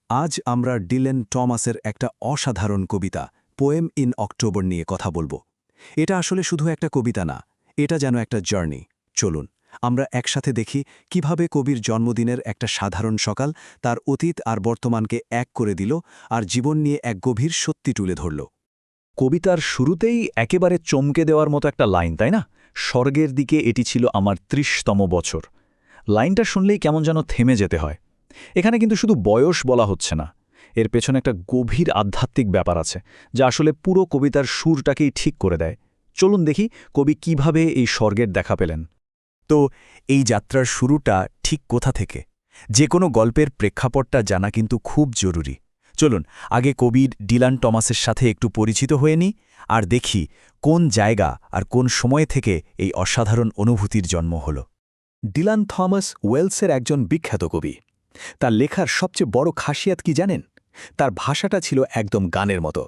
আজ আমরা ডিলেন টমাসের একটা অসাধারণ কবিতা পোয়েম ইন অক্টোবর নিয়ে কথা বলবো। এটা আসলে শুধু একটা কবিতা না, এটা যেন একটা জার্নি। চলুন আমরা একসাথে দেখি কিভাবে কবির জন্মদিনের একটা সাধারণ সকাল তার অতীত আর বর্তমানকে এক করে দিল আর জীবন নিয়ে এক গভীর সত্যি তুলে ধরল। কবিতার শুরুতেই একেবারে চমকে দেওয়ার মতো একটা লাইন, তাই না? স্বর্গের দিকে এটি ছিল আমার ৩০তম বছর। লাইনটা শুনলেই কেমন যেন থেমে যেতে হয়। এখানে কিন্তু শুধু বয়স বলা হচ্ছে না, এর পেছনে একটা গভীর আধ্যাত্মিক ব্যাপার আছে, যা আসলে পুরো কবিতার সুরটাকেই ঠিক করে দেয়। চলুন দেখি কবি কিভাবে এই স্বর্গের দেখা পেলেন। তো এই যাত্রার শুরুটা ঠিক কোথা থেকে? যে কোনো গল্পের প্রেক্ষাপটটা জানা কিন্তু খুব জরুরি। চলুন আগে কবির ডিলান টমাসের সাথে একটু পরিচিত হয়ে নিই আর দেখি কোন জায়গা আর কোন সময় থেকে এই অসাধারণ অনুভূতির জন্ম হল। ডিলান থমাস ওয়েলসের একজন বিখ্যাত কবি। তার লেখার সবচেয়ে বড় খাসিয়াত কি জানেন? তার ভাষাটা ছিল একদম গানের মতো,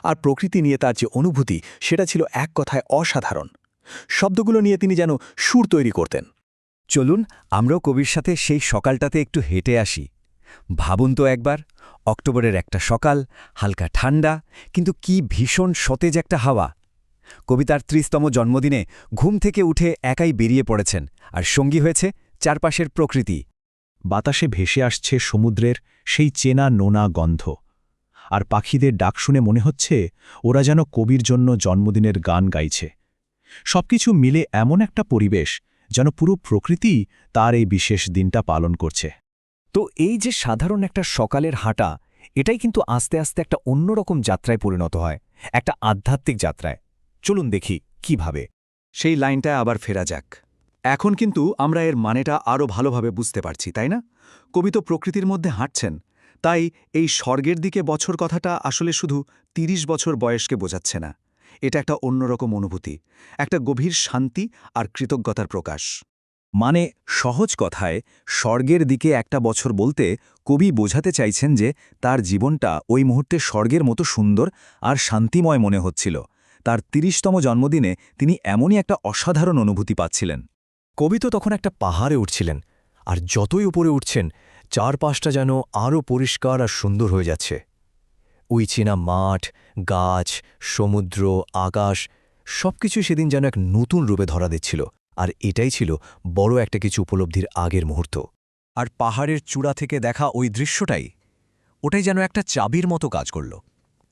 আর প্রকৃতি নিয়ে তার যে অনুভূতি সেটা ছিল এক কথায় অসাধারণ। শব্দগুলো নিয়ে তিনি যেন সুর তৈরি করতেন। চলুন আমরাও কবির সাথে সেই সকালটাতে একটু হেঁটে আসি। ভাবুন তো একবার, অক্টোবরের একটা সকাল, হালকা ঠান্ডা, কিন্তু কি ভীষণ সতেজ একটা হাওয়া। কবি তার ৩০তম জন্মদিনে ঘুম থেকে উঠে একাই বেরিয়ে পড়েছেন, আর সঙ্গী হয়েছে চারপাশের প্রকৃতি। বাতাসে ভেসে আসছে সমুদ্রের সেই চেনা নোনা গন্ধ, আর পাখিদের ডাক শুনে মনে হচ্ছে ওরা যেন কবির জন্য জন্মদিনের গান গাইছে। সবকিছু মিলে এমন একটা পরিবেশ যেন পুরো প্রকৃতি তার এই বিশেষ দিনটা পালন করছে। তো এই যে সাধারণ একটা সকালের হাঁটা, এটাই কিন্তু আস্তে আস্তে একটা অন্যরকম যাত্রায় পরিণত হয়, একটা আধ্যাত্মিক যাত্রায়। চলুন দেখি কিভাবে। সেই লাইনটায় আবার ফেরা যাক। এখন কিন্তু আমরা এর মানেটা আরও ভালোভাবে বুঝতে পারছি, তাই না? কবি তো প্রকৃতির মধ্যে হাঁটছেন, তাই এই স্বর্গের দিকে বছর কথাটা আসলে শুধু ৩০ বছর বয়সকে বোঝাচ্ছে না। এটা একটা অন্যরকম অনুভূতি, একটা গভীর শান্তি আর কৃতজ্ঞতার প্রকাশ। মানে সহজ কথায় স্বর্গের দিকে একটা বছর বলতে কবি বোঝাতে চাইছেন যে তার জীবনটা ওই মুহূর্তে স্বর্গের মতো সুন্দর আর শান্তিময় মনে হচ্ছিল। তার ৩০তম জন্মদিনে তিনি এমনই একটা অসাধারণ অনুভূতি পাচ্ছিলেন। কবি তো তখন একটা পাহাড়ে উঠছিলেন, আর যতই উপরে উঠছেন চারপাশটা যেন আরও পরিষ্কার আর সুন্দর হয়ে যাচ্ছে। ওই চেনা মাঠ, গাছ, সমুদ্র, আকাশ সবকিছু সেদিন যেন এক নতুন রূপে ধরা দিচ্ছিল, আর এটাই ছিল বড় একটা কিছু উপলব্ধির আগের মুহূর্ত। আর পাহাড়ের চূড়া থেকে দেখা ওই দৃশ্যটাই, ওটাই যেন একটা চাবির মতো কাজ করল।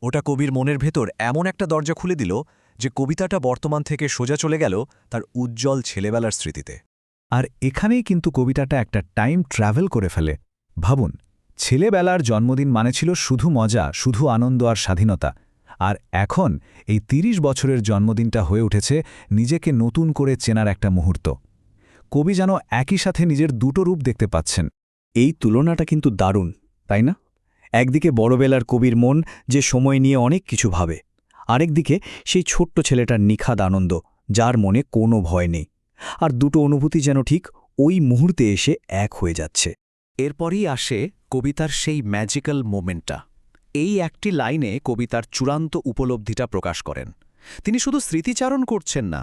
ওটা কবির মনের ভেতর এমন একটা দরজা খুলে দিল যে কবিতাটা বর্তমান থেকে সোজা চলে গেল তার উজ্জ্বল ছেলেবেলার স্মৃতিতে। আর এখানেই কিন্তু কবিতাটা একটা টাইম ট্র্যাভেল করে ফেলে। ভাবুন, ছেলেবেলার জন্মদিন মানে ছিল শুধু মজা, শুধু আনন্দ আর স্বাধীনতা। আর এখন এই ৩০ বছরের জন্মদিনটা হয়ে উঠেছে নিজেকে নতুন করে চেনার একটা মুহূর্ত। কবি যেন একই সাথে নিজের দুটো রূপ দেখতে পাচ্ছেন। এই তুলনাটা কিন্তু দারুণ, তাই না? একদিকে বড়বেলার কবির মন, যে সময় নিয়ে অনেক কিছু ভাবে, আরেকদিকে সেই ছোট্ট ছেলেটার নিখাদ আনন্দ, যার মনে কোনো ভয় নেই। আর দুটো অনুভূতি যেন ঠিক ওই মুহূর্তে এসে এক হয়ে যাচ্ছে। এরপরই আসে কবিতার সেই ম্যাজিক্যাল মোমেন্টটা। এই একটি লাইনে কবিতার চূড়ান্ত উপলব্ধিটা প্রকাশ করেন। তিনি শুধু স্মৃতিচারণ করছেন না,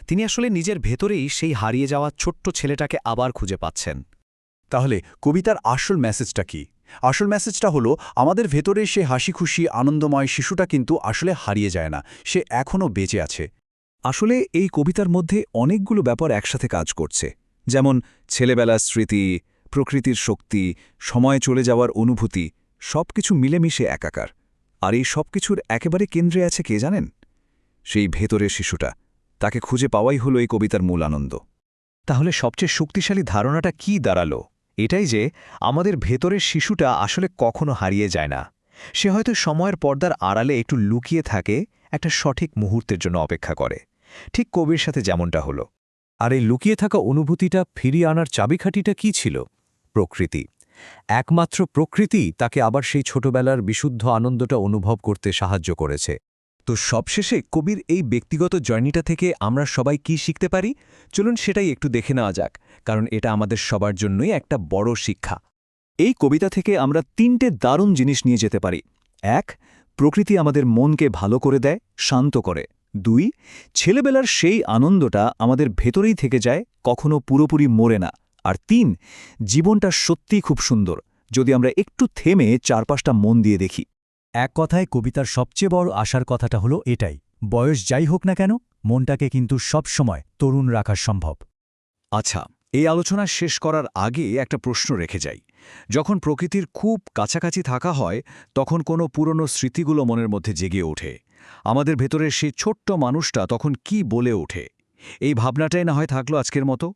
তিনি আসলে নিজের ভেতরেই সেই হারিয়ে যাওয়া ছোট্ট ছেলেটাকে আবার খুঁজে পাচ্ছেন। তাহলে কবিতার আসল মেসেজটা কি? আসল মেসেজটা হলো আমাদের ভেতরে সে হাসিখুশি আনন্দময় শিশুটা কিন্তু আসলে হারিয়ে যায় না, সে এখনও বেঁচে আছে। আসলে এই কবিতার মধ্যে অনেকগুলো ব্যাপার একসাথে কাজ করছে, যেমন ছেলেবেলার স্মৃতি, প্রকৃতির শক্তি, সময় চলে যাওয়ার অনুভূতি, সবকিছু মিলেমিশে একাকার। আর এই সবকিছুর একেবারে কেন্দ্রে আছে কে জানেন? সেই ভেতরের শিশুটা। তাকে খুঁজে পাওয়াই হলো এই কবিতার মূল আনন্দ। তাহলে সবচেয়ে শক্তিশালী ধারণাটা কি দাঁড়ালো? এটাই যে আমাদের ভেতরের শিশুটা আসলে কখনো হারিয়ে যায় না। সে হয়তো সময়ের পর্দার আড়ালে একটু লুকিয়ে থাকে, একটা সঠিক মুহূর্তের জন্য অপেক্ষা করে, ঠিক কবির সাথে যেমনটা হলো। আর এই লুকিয়ে থাকা অনুভূতিটা ফিরিয়ে আনার চাবিকাঠিটা কি ছিল? প্রকৃতি। একমাত্র প্রকৃতি তাকে আবার সেই ছোটবেলার বিশুদ্ধ আনন্দটা অনুভব করতে সাহায্য করেছে। তো সবশেষে কবির এই ব্যক্তিগত জার্নিটা থেকে আমরা সবাই কি শিখতে পারি? চলুন সেটাই একটু দেখে নেওয়া যাক, কারণ এটা আমাদের সবার জন্যই একটা বড় শিক্ষা। এই কবিতা থেকে আমরা ৩টে দারুণ জিনিস নিয়ে যেতে পারি। ১. প্রকৃতি আমাদের মনকে ভালো করে দেয়, শান্ত করে। ২. ছেলেবেলার সেই আনন্দটা আমাদের ভেতরেই থেকে যায়, কখনো পুরোপুরি মরে না। আর ৩. জীবনটা সত্যিই খুব সুন্দর, যদি আমরা একটু থেমে চারপাশটা মন দিয়ে দেখি। এক কথায় কবিতার সবচেয়ে বড় আশার কথাটা হলো এটাই, বয়স যাই হোক না কেন, মনটাকে কিন্তু সবসময় তরুণ রাখা সম্ভব। আচ্ছা, এই আলোচনা শেষ করার আগে একটা প্রশ্ন রেখে যাই। যখন প্রকৃতির খুব কাছাকাছি থাকা হয়, তখন কোনো পুরনো স্মৃতিগুলো মনের মধ্যে জেগে ওঠে। আমাদের ভেতরের সেই ছোট্ট মানুষটা তখন কি বলে ওঠে? এই ভাবনাটাই না হয় থাকলো আজকের মতো।